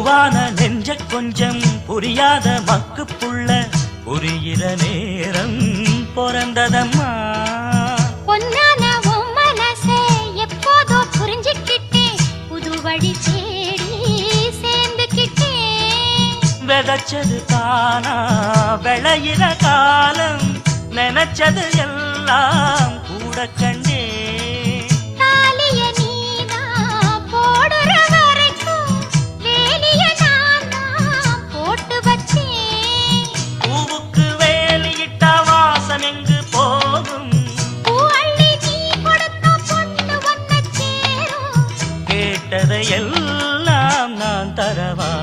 பூவான நெஞ்ச கொஞ்சம் புரியாத மக்கு புள்ள புரிகிற நேரம் பிறந்ததம்மா. பொன்னான உன் மனசை எப்போதோ புரிஞ்சுக்கிட்டேன், புது வழி தேடி சேர்ந்துக்கிட்டேன். விதைச்சது தானா விளையிற காலம், நினைச்சது எல்லாம் கூட கண்டே. தாலிய நீதான் போடுற வரைக்கும் வேலிய நான் போட்டு வச்சேன். பூவுக்கு வேலியிட்ட வாசம் எங்கு போகும், பூ அள்ளி நீ கொடுத்த பொண்ணு ஒன்ன சேரும். கேட்டதை எல்லாம் நான் தரவா.